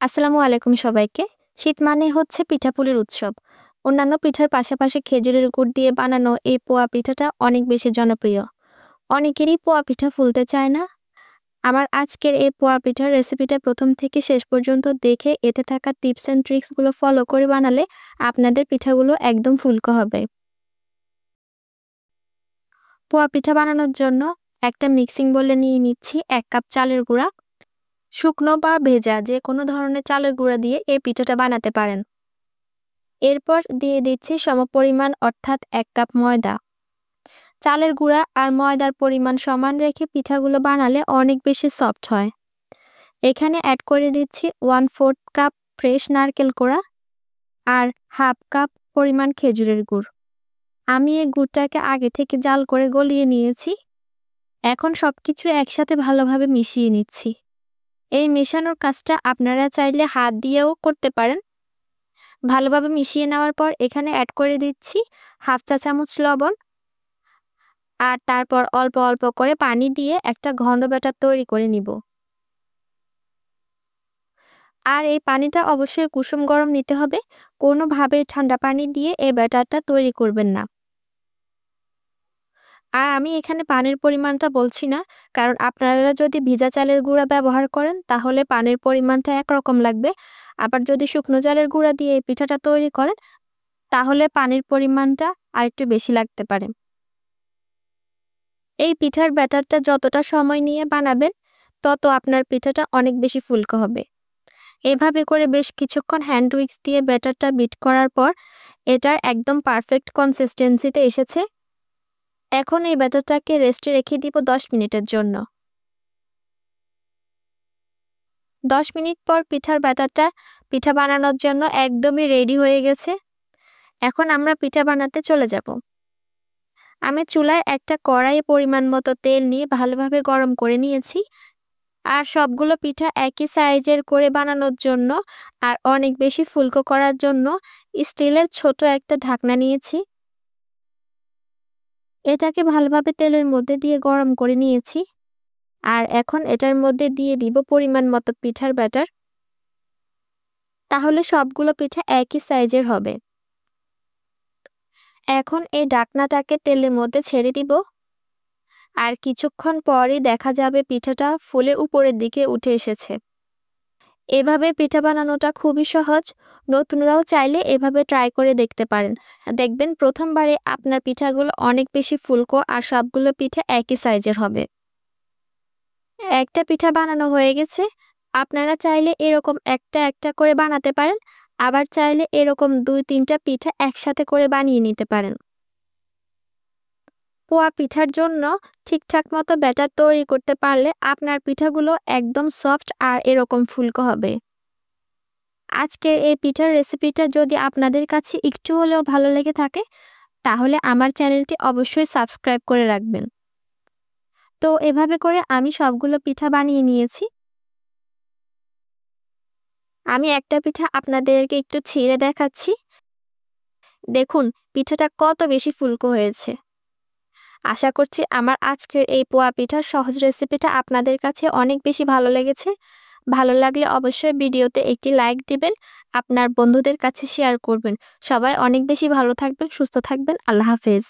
আসসালামু আলাইকুম সবাইকে। শীত মানে হচ্ছে পিঠাপুলির উৎসব। অন্যান্য পিঠার পাশাপাশি খেজুরের গুড় দিয়ে বানানো এই পোয়া পিঠাটা অনেক বেশি জনপ্রিয়। অনেকেরই পোয়া পিঠা ফুলতে চায় না। আমার আজকের এই পোয়া পিঠার রেসিপিটা প্রথম থেকে শেষ পর্যন্ত দেখে এতে থাকা টিপস অ্যান্ড ট্রিক্সগুলো ফলো করে বানালে আপনাদের পিঠাগুলো একদম ফুলকো হবে। পোয়া পিঠা বানানোর জন্য একটা মিক্সিং বোলে নিয়ে নিচ্ছি ১ কাপ চালের গুঁড়া। শুকনো বা ভেজা যে কোনো ধরনের চালের গুঁড়া দিয়ে এই পিঠাটা বানাতে পারেন। এরপর দিয়ে দিচ্ছি সমপরিমাণ অর্থাৎ ১ কাপ ময়দা। চালের গুঁড়া আর ময়দার পরিমাণ সমান রেখে পিঠাগুলো বানালে অনেক বেশি সফট হয়। এখানে অ্যাড করে দিচ্ছি 1/4 কাপ ফ্রেশ নারকেল কোড়া আর হাফ কাপ পরিমাণ খেজুরের গুড়। আমি এই গুড়টাকে আগে থেকে জাল করে গলিয়ে নিয়েছি। এখন সবকিছু একসাথে ভালোভাবে মিশিয়ে নিচ্ছি। এই মেশানোর কাজটা আপনারা চাইলে হাত দিয়েও করতে পারেন। ভালোভাবে মিশিয়ে নেওয়ার পর এখানে অ্যাড করে দিচ্ছি হাফ চা চামচ লবণ আর তারপর অল্প অল্প করে পানি দিয়ে একটা ঘন ব্যাটার তৈরি করে নিব। আর এই পানিটা অবশ্যই কুসুম গরম নিতে হবে। কোনোভাবে ঠান্ডা পানি দিয়ে এই ব্যাটারটা তৈরি করবেন না। আর আমি এখানে পানির পরিমাণটা বলছি না, কারণ আপনারা যদি ভিজা চালের গুঁড়া ব্যবহার করেন তাহলে পানির পরিমাণটা একরকম লাগবে। আবার যদি শুকনো চালের গুঁড়া দিয়ে এই পিঠাটা তৈরি করেন তাহলে পানির পরিমাণটা আরেকটু বেশি লাগতে পারে। এই পিঠার ব্যাটারটা যতটা সময় নিয়ে বানাবেন তত আপনার পিঠাটা অনেক বেশি ফুলকো হবে। এভাবে করে বেশ কিছুক্ষণ হ্যান্ড উইক্স দিয়ে ব্যাটারটা বিট করার পর এটার একদম পারফেক্ট কনসিস্টেন্সিতে এসেছে। এখন এই ব্যাটারটাকে রেস্টে রেখে দিব 10 মিনিটের জন্য। 10 মিনিট পর পিঠার ব্যাটারটা পিঠা বানানোর জন্য একদমই রেডি হয়ে গেছে। এখন আমরা পিঠা বানাতে চলে যাব। আমি চুলায় একটা কড়াইয়ে পরিমাণ মতো তেল নিয়ে ভালোভাবে গরম করে নিয়েছি। আর সবগুলো পিঠা একই সাইজের করে বানানোর জন্য আর অনেক বেশি ফুলকো করার জন্য স্টিলের ছোট একটা ঢাকনা নিয়েছি। এটাকে ভালোভাবে তেলের মধ্যে দিয়ে গরম করে নিয়েছি। আর এখন এটার মধ্যে দিয়ে দিব পরিমাণ মতো পিঠার ব্যাটার। তাহলে সবগুলো পিঠা একই সাইজের হবে। এখন এই ঢাকনাটাকে তেলের মধ্যে ছেড়ে দিব। আর কিছুক্ষণ পরই দেখা যাবে পিঠাটা ফুলে উপরের দিকে উঠে এসেছে। এভাবে পিঠা বানানোটা খুবই সহজ। নতুনরাও চাইলে এভাবে ট্রাই করে দেখতে পারেন। দেখবেন প্রথমবারে আপনার পিঠাগুলো অনেক বেশি ফুলকো আর সবগুলো পিঠা একই সাইজের হবে। একটা পিঠা বানানো হয়ে গেছে। আপনারা চাইলে এরকম একটা একটা করে বানাতে পারেন। আবার চাইলে এরকম 2-3টা পিঠা একসাথে করে বানিয়ে নিতে পারেন। পোয়া পিঠার জন্য ঠিকঠাক মতো ব্যাটার তৈরি করতে পারলে আপনার পিঠাগুলো একদম সফট আর এরকম ফুলকো হবে। আজকের এই পিঠার রেসিপিটা যদি আপনাদের কাছে একটু হলেও ভালো লেগে থাকে তাহলে আমার চ্যানেলটি অবশ্যই সাবস্ক্রাইব করে রাখবেন। তো এভাবে করে আমি সবগুলো পিঠা বানিয়ে নিয়েছি। আমি একটা পিঠা আপনাদেরকে একটু ছিঁড়ে দেখাচ্ছি। দেখুন পিঠাটা কত বেশি ফুলকো হয়েছে। আশা করছি আমার আজকের এই পোয়া পিঠার সহজ রেসিপিটা আপনাদের কাছে অনেক বেশি ভালো লেগেছে। ভালো লাগলে অবশ্যই ভিডিওতে একটি লাইক দিবেন, আপনার বন্ধুদের কাছে শেয়ার করবেন। সবাই অনেক বেশি ভালো থাকবেন, সুস্থ থাকবেন। আল্লাহ হাফেজ।